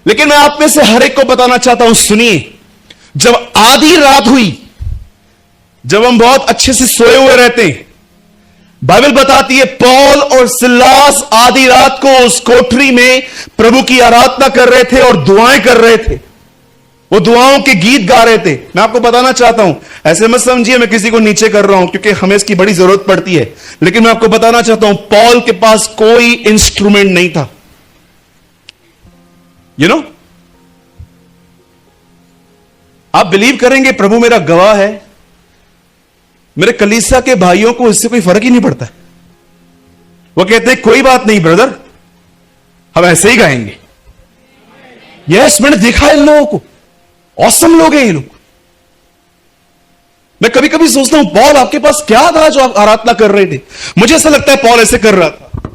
लेकिन मैं आप में से हर एक को बताना चाहता हूं, सुनिए, जब आधी रात हुई, जब हम बहुत अच्छे से सोए हुए रहते हैं, बाइबल बताती है पॉल और सिलास आधी रात को उस कोठरी में प्रभु की आराधना कर रहे थे और दुआएं कर रहे थे। वो दुआओं के गीत गा रहे थे। मैं आपको बताना चाहता हूं, ऐसे मत समझिए मैं किसी को नीचे कर रहा हूं, क्योंकि हमें इसकी बड़ी जरूरत पड़ती है। लेकिन मैं आपको बताना चाहता हूं, पॉल के पास कोई इंस्ट्रूमेंट नहीं था। आप बिलीव करेंगे, प्रभु मेरा गवाह है, मेरे कलीसिया के भाइयों को इससे कोई फर्क ही नहीं पड़ता। वो कहते हैं कोई बात नहीं ब्रदर, हम ऐसे ही गाएंगे। यस, मैंने देखा है इन लोगों को, ऑसम लोग हैं ये लोग। मैं कभी कभी सोचता हूं, पॉल आपके पास क्या था जो आप आराधना कर रहे थे? मुझे ऐसा लगता है पॉल ऐसे कर रहा था।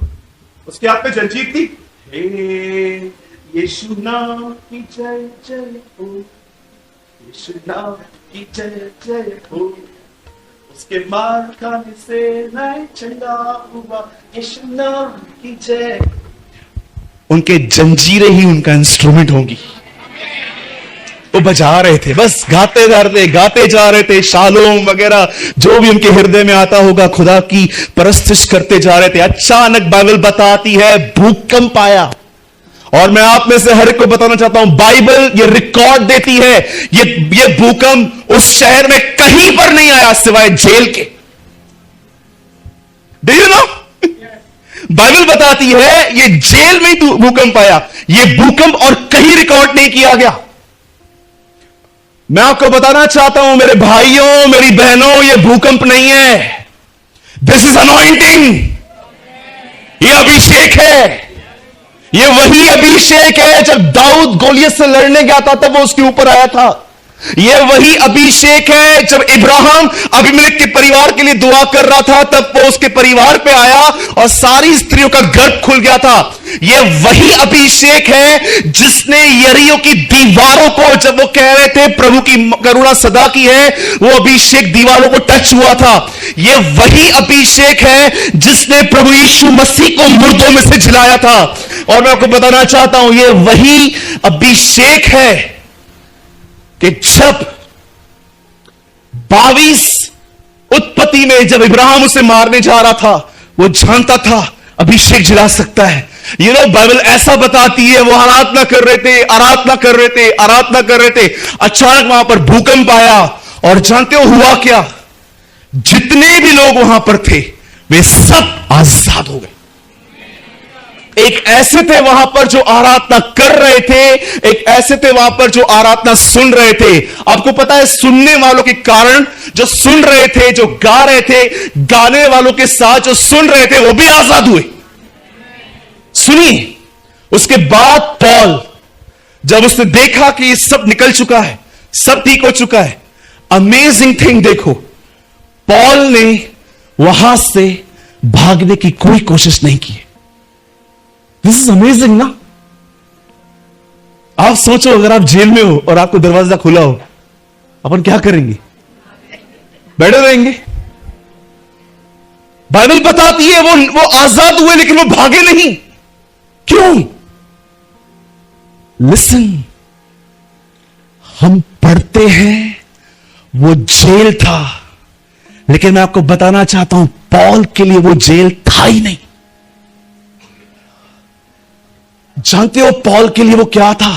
उसके हाथ में जंजीर थी, यीशु नाम की जय जय हो, यीशु नाम की जय जय हो, उसके मार खाने से मैं चंगा हुआ, यीशु नाम की जय। उनके जंजीरें ही उनका इंस्ट्रूमेंट होंगी। वो बजा रहे थे, बस गाते जा रहे थे, शालोम वगैरह जो भी उनके हृदय में आता होगा, खुदा की परस्तिश करते जा रहे थे। अचानक बाइबल बताती है भूकंप आया। और मैं आप में से हर एक को बताना चाहता हूं, बाइबल ये रिकॉर्ड देती है, ये भूकंप उस शहर में कहीं पर नहीं आया सिवाय जेल के। Do you know? बाइबल बताती है ये जेल में ही भूकंप आया। ये भूकंप और कहीं रिकॉर्ड नहीं किया गया। मैं आपको बताना चाहता हूं मेरे भाइयों, मेरी बहनों, ये भूकंप नहीं है, दिस इज अनॉइंटिंग। ये अभिषेक है। ये वही अभिषेक है जब दाऊद गोलियत से लड़ने गया था, तब वो उसके ऊपर आया था। यह वही अभिषेक है जब इब्राहिम अबीमेलेक के परिवार के लिए दुआ कर रहा था, तब वो उसके परिवार पे आया और सारी स्त्रियों का गर्भ खुल गया था। यह वही अभिषेक है जिसने यरीहो की दीवारों को, जब वो कह रहे थे प्रभु की करुणा सदा की है, वो अभिषेक दीवारों को टच हुआ था। यह वही अभिषेक है जिसने प्रभु यीशु मसीह को मुर्दों में से जिलाया था। और मैं आपको बताना चाहता हूं, यह वही अभिषेक है कि जब 22 उत्पत्ति में जब इब्राहिम उसे मारने जा रहा था, वो जानता था अभिषेक जिला सकता है। ये लोग बाइबल ऐसा बताती है, वो आराधना कर रहे थे, आराधना कर रहे थे, आराधना कर रहे थे, अचानक वहां पर भूकंप आया और जानते हो हुआ क्या? जितने भी लोग वहां पर थे वे सब आजाद हो गए। एक ऐसे थे वहां पर जो आराधना कर रहे थे, एक ऐसे थे वहां पर जो आराधना सुन रहे थे। आपको पता है सुनने वालों के कारण, जो सुन रहे थे, जो गा रहे थे, गाने वालों के साथ जो सुन रहे थे वो भी आजाद हुए। सुनिए, उसके बाद पॉल जब उसने देखा कि ये सब निकल चुका है, सब ठीक हो चुका है, अमेजिंग थिंग देखो, पॉल ने वहां से भागने की कोई कोशिश नहीं की। दिस इज अमेजिंग ना। आप सोचो अगर आप जेल में हो और आपको दरवाजा खुला हो, अपन क्या करेंगे? बैठे रहेंगे? बाइबल बताती है वो आजाद हुए लेकिन वो भागे नहीं। क्यों? लिसन, हम पढ़ते हैं वो जेल था, लेकिन मैं आपको बताना चाहता हूं पॉल के लिए वो जेल था ही नहीं। जानते हो पॉल के लिए वो क्या था?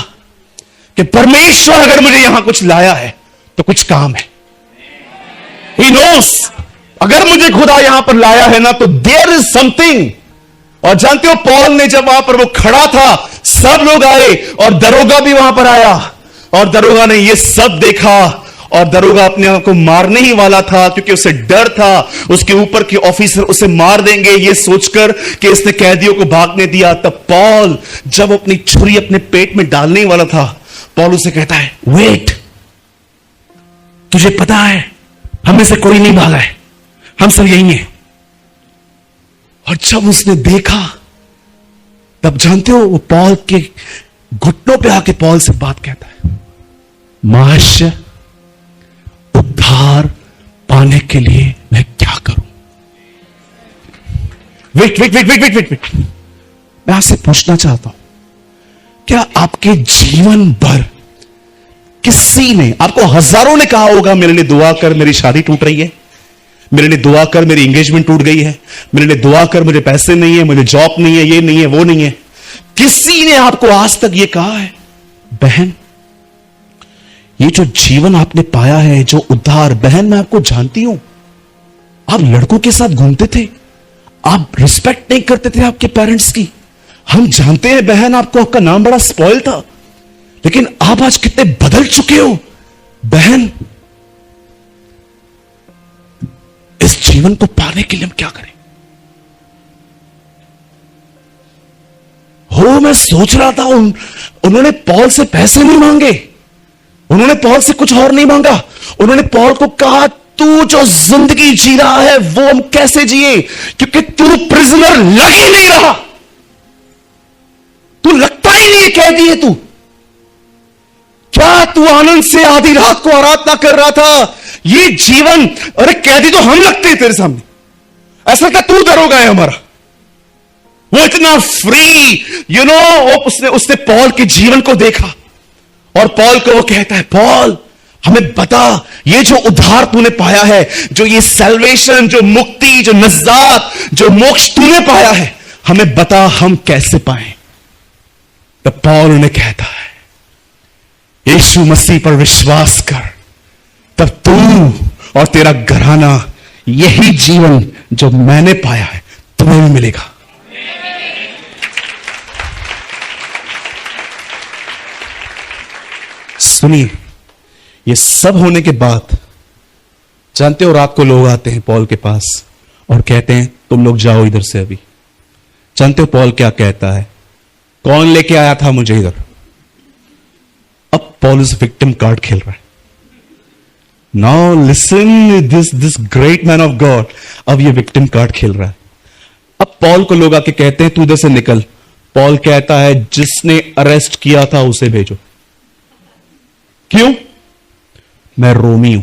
कि परमेश्वर अगर मुझे यहां कुछ लाया है तो कुछ काम है। He knows, अगर मुझे खुदा यहां पर लाया है ना तो देयर इज समथिंग। और जानते हो पॉल ने जब वहां पर वो खड़ा था, सब लोग आए और दरोगा भी वहां पर आया, और दरोगा ने ये सब देखा, और दरोगा अपने आप को मारने ही वाला था क्योंकि उसे डर था उसके ऊपर के ऑफिसर उसे मार देंगे, ये सोचकर कि इसने कैदियों को भागने दिया। तब पॉल जब अपनी छुरी अपने पेट में डालने वाला था, पॉल उसे कहता है, वेट, तुझे पता है हमें से कोई नहीं भागा है, हम सब यही हैं। और जब उसने देखा, तब जानते हो वो पॉल के घुटनों पे आके पॉल से बात कहता है, महाशय, उद्धार पाने के लिए मैं क्या करूं? Wait wait wait wait wait wait wait, मैं आपसे पूछना चाहता हूं, क्या आपके जीवन भर किसी ने, आपको हजारों ने कहा होगा मेरे लिए दुआ कर, मेरी शादी टूट रही है, मेरे लिए दुआ कर, मेरी एंगेजमेंट टूट गई है, मेरे लिए दुआ कर, मुझे पैसे नहीं है, मुझे जॉब नहीं है, ये नहीं है, वो नहीं है। किसी ने आपको आज तक ये कहा है? बहन, ये जो जीवन आपने पाया है, जो उद्धार, बहन मैं आपको जानती हूं, आप लड़कों के साथ घूमते थे, आप रिस्पेक्ट नहीं करते थे आपके पेरेंट्स की, हम जानते हैं बहन, आपको आपका नाम बड़ा स्पॉइल था, लेकिन आप आज कितने बदल चुके हो। बहन, इस जीवन को पाने के लिए हम क्या करें? हो, मैं सोच रहा था उन्होंने पॉल से पैसे नहीं मांगे, उन्होंने पॉल से कुछ और नहीं मांगा, उन्होंने पॉल को कहा तू जो जिंदगी जी रहा है वो हम कैसे जिए, क्योंकि तू प्रिजनर लग ही नहीं रहा, तू लगता ही नहीं है कैदी है तू। क्या तू आनंद से आधी रात को आराधना कर रहा था? ये जीवन, अरे कैदी तो हम लगते हैं तेरे सामने, ऐसा लगता तू दरोगा है हमारा। वो इतना फ्री, उसने पॉल के जीवन को देखा और पॉल को वो कहता है, पॉल हमें बता, ये जो उद्धार तूने पाया है, जो ये सैल्वेशन, जो मुक्ति, जो नजात, जो मोक्ष तूने पाया है, हमें बता हम कैसे पाएं। तब पॉल उन्हें कहता है, यीशु मसीह पर विश्वास कर, तब तू और तेरा घराना यही जीवन जो मैंने पाया है तुम्हें भी मिलेगा। सुनिए, ये सब होने के बाद जानते हो रात को लोग आते हैं पॉल के पास और कहते हैं तुम लोग जाओ इधर से अभी। जानते हो पॉल क्या कहता है? कौन लेके आया था मुझे इधर? अब पॉल उस विक्टिम कार्ड खेल रहा है। Now listen, this great man of God अब ये विक्टिम कार्ड खेल रहा है। अब पॉल को लोग आके कहते हैं तू इधर से निकल। पॉल कहता है जिसने अरेस्ट किया था उसे भेजो। क्यों? मैं रोमी हूं।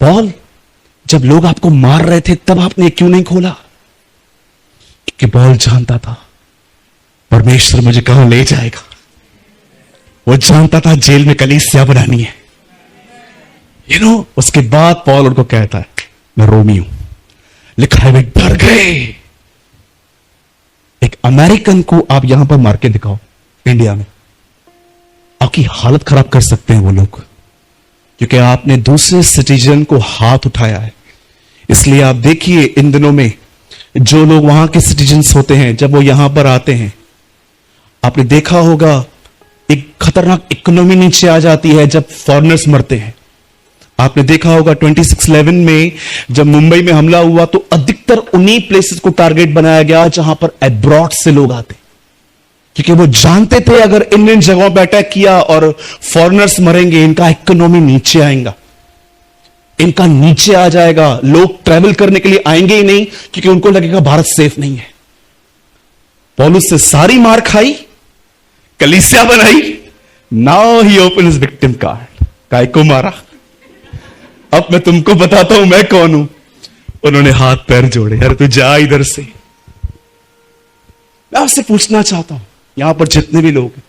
पॉल, जब लोग आपको मार रहे थे तब आपने क्यों नहीं खोला? क्योंकि पॉल जानता था परमेश्वर मुझे कहां ले जाएगा। वो जानता था जेल में कलीसिया बनानी है। उसके बाद पॉल उनको कहता है मैं रोमी हूं। लिखा है वे डर गए। एक अमेरिकन को आप यहां पर मार के दिखाओ इंडिया में, आपकी हालत खराब कर सकते हैं वो लोग, क्योंकि आपने दूसरे सिटीजन को हाथ उठाया है। इसलिए आप देखिए इन दिनों में जो लोग वहां के सिटीजन्स होते हैं, जब वो यहां पर आते हैं, आपने देखा होगा एक खतरनाक इकोनॉमी नीचे आ जाती है जब फॉरेनर्स मरते हैं। आपने देखा होगा 26/11 में जब मुंबई में हमला हुआ तो अधिकतर उन्हीं प्लेसेस को टारगेट बनाया गया जहां पर अब्रॉड से लोग आते, क्योंकि वो जानते थे अगर इन जगहों पर अटैक किया और फॉरेनर्स मरेंगे, इनका इकोनॉमी नीचे आएगा, इनका नीचे आ जाएगा। लोग ट्रैवल करने के लिए आएंगे ही नहीं, क्योंकि उनको लगेगा भारत सेफ नहीं है। पौलुस से सारी मार खाई, कलीसिया बनाई। Now he open his victim card. काय को मारा? अब मैं तुमको बताता हूं मैं कौन हूं। उन्होंने हाथ पैर जोड़े, अरे तू जा इधर से। मैं आपसे पूछना चाहता हूं यहां पर जितने भी लोग हैं,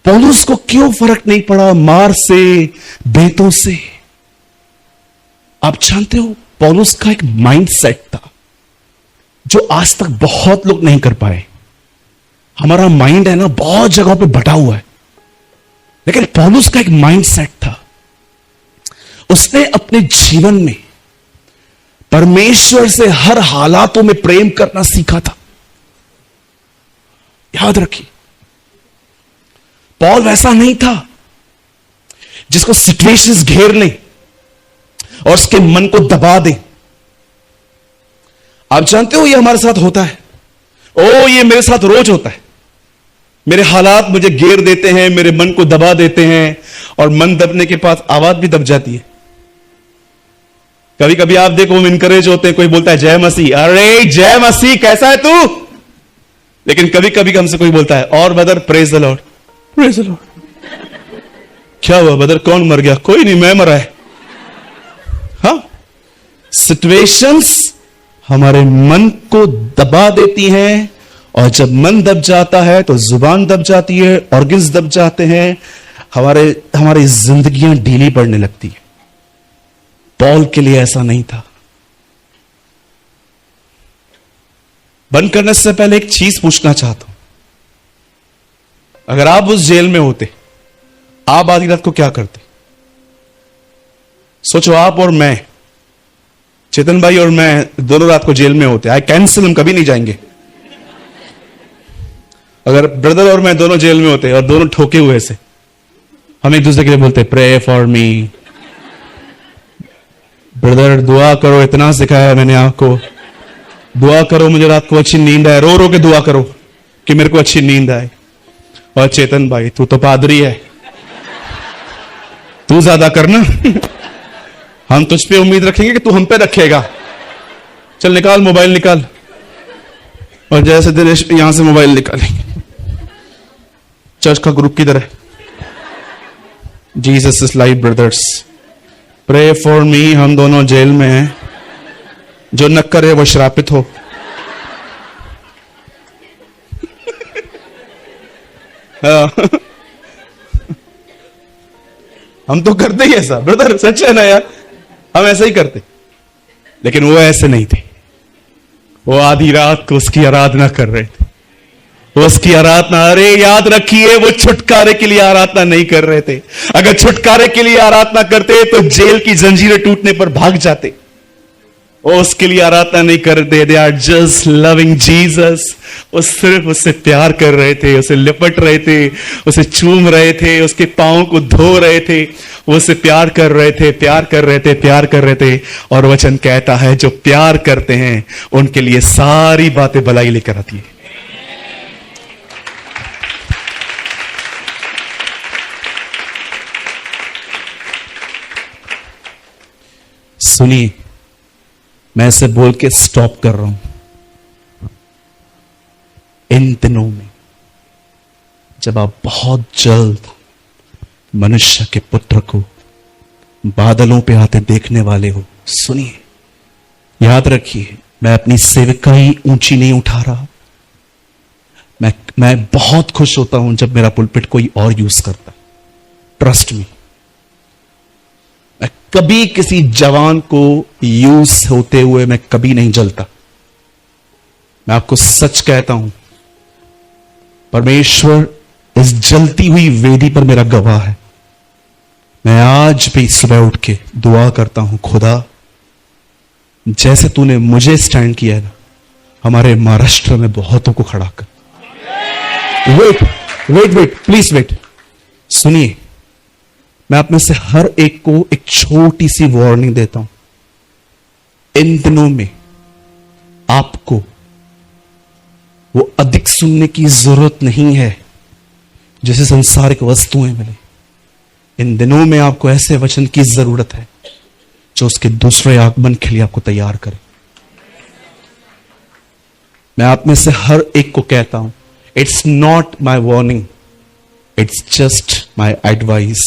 पौलुस को क्यों फर्क नहीं पड़ा मार से, बेतों से? आप जानते हो पौलुस का एक माइंड सेट था जो आज तक बहुत लोग नहीं कर पाए। हमारा माइंड है ना बहुत जगहों पे बटा हुआ है, लेकिन पौलुस का एक माइंड सेट था। उसने अपने जीवन में परमेश्वर से हर हालातों में प्रेम करना सीखा था। याद रखिए, पौल वैसा नहीं था जिसको सिचुएशंस घेर लें और उसके मन को दबा दें। आप जानते हो ये हमारे साथ होता है। ये मेरे साथ रोज होता है। मेरे हालात मुझे घेर देते हैं, मेरे मन को दबा देते हैं, और मन दबने के पास आवाज भी दब जाती है। कभी कभी आप देखो हम इनकरेज होते हैं, कोई बोलता है जय मसीह, अरे जय मसीह कैसा है तू? लेकिन कभी कभी हमसे कोई बोलता है और brother praise the Lord, praise the Lord. क्या हुआ ब्रदर, कौन मर गया? कोई नहीं, मैं मरा है। हाँ, सिचुएशंस हमारे मन को दबा देती हैं, और जब मन दब जाता है तो जुबान दब जाती है, ऑर्गन्स दब जाते हैं, हमारी जिंदगियां ढीली पड़ने लगती है। पॉल के लिए ऐसा नहीं था। बंद करने से पहले एक चीज पूछना चाहता हूं, अगर आप उस जेल में होते, आप आधी रात को क्या करते? सोचो, आप और मैं, चेतन भाई और मैं दोनों रात को जेल में होते। आई कैंसिल, हम कभी नहीं जाएंगे। अगर ब्रदर और मैं दोनों जेल में होते और दोनों ठोके हुए से, हम एक दूसरे के लिए बोलते प्रे फॉर मी, ब्रदर दुआ करो, इतना सिखाया है मैंने आपको, दुआ करो मुझे रात को अच्छी नींद आए, रो रो के दुआ करो कि मेरे को अच्छी नींद आए। और चेतन भाई तू तो पादरी है, तू ज्यादा करना। हम तुझ पे उम्मीद रखेंगे कि तू हम पे रखेगा। चल निकाल मोबाइल निकाल। और जैसे दिनेश यहां से मोबाइल निकालेंगे। चर्च का ग्रुप किधर है? Jesus is life brothers, pray for me. हम दोनों जेल में हैं, जो न करे वो श्रापित हो। हम तो करते ही ऐसा ब्रदर, सच है ना यार, हम ऐसा ही करते। लेकिन वो ऐसे नहीं थे। वो आधी रात को उसकी आराधना कर रहे थे। वो उसकी आराधना, अरे याद रखिए, वो छुटकारे के लिए आराधना नहीं कर रहे थे। अगर छुटकारे के लिए आराधना करते तो जेल की जंजीरें टूटने पर भाग जाते। वो उसके लिए आराधना नहीं करते। They are just loving Jesus. वो सिर्फ उससे प्यार कर रहे थे, उसे लिपट रहे थे, उसे चूम रहे थे, उसके पांव को धो रहे थे। वो उससे प्यार कर रहे थे, प्यार कर रहे थे, प्यार कर रहे थे। और वचन कहता है जो प्यार करते हैं उनके लिए सारी बातें भलाई लेकर आती है। सुनिए, मैं इसे बोल के स्टॉप कर रहा हूं। इन दिनों में जब आप बहुत जल्द मनुष्य के पुत्र को बादलों पे आते देखने वाले हो, सुनिए, याद रखिए, मैं अपनी सेविकाई ऊंची नहीं उठा रहा। मैं बहुत खुश होता हूं जब मेरा पुलपिट कोई और यूज करता है। ट्रस्ट मी, मैं कभी किसी जवान को यूज होते हुए मैं कभी नहीं जलता। मैं आपको सच कहता हूं, परमेश्वर इस जलती हुई वेदी पर मेरा गवाह है। मैं आज भी सुबह उठ के दुआ करता हूं, खुदा जैसे तूने मुझे स्टैंड किया है ना, हमारे महाराष्ट्र में बहुतों को खड़ा कर। Wait please wait. सुनिए, मैं आप में से हर एक को एक छोटी सी वार्निंग देता हूं। इन दिनों में आपको वो अधिक सुनने की जरूरत नहीं है जैसे संसारिक वस्तुएं मिले। इन दिनों में आपको ऐसे वचन की जरूरत है जो उसके दूसरे आगमन के लिए आपको तैयार करे। मैं आप में से हर एक को कहता हूं, it's not my warning, it's just my advice.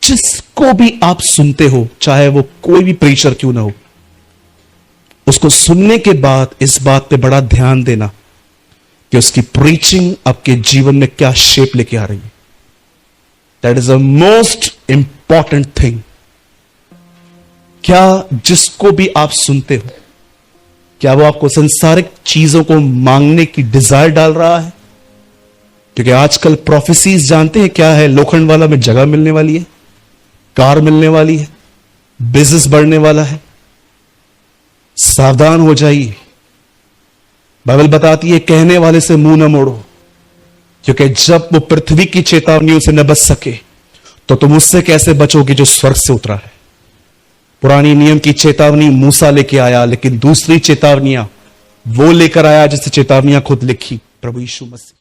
जिसको भी आप सुनते हो, चाहे वो कोई भी प्रीचर क्यों ना हो, उसको सुनने के बाद इस बात पे बड़ा ध्यान देना कि उसकी प्रीचिंग आपके जीवन में क्या शेप लेके आ रही है। That is the most important thing. क्या जिसको भी आप सुनते हो, क्या वो आपको संसारिक चीजों को मांगने की डिजायर डाल रहा है? क्योंकि आजकल प्रोफेसीज जानते हैं क्या है। लोखंड वाला में जगह मिलने वाली है, कार मिलने वाली है, बिजनेस बढ़ने वाला है। सावधान हो जाइए। बाइबल बताती है, कहने वाले से मुंह न मोड़ो, क्योंकि जब वो पृथ्वी की चेतावनियों से न बच सके तो तुम उससे कैसे बचोगे जो स्वर्ग से उतरा है। पुरानी नियम की चेतावनी मूसा लेके आया, लेकिन दूसरी चेतावनियां वो लेकर आया जिससे चेतावनियां खुद लिखी प्रभु यीशु मसीह।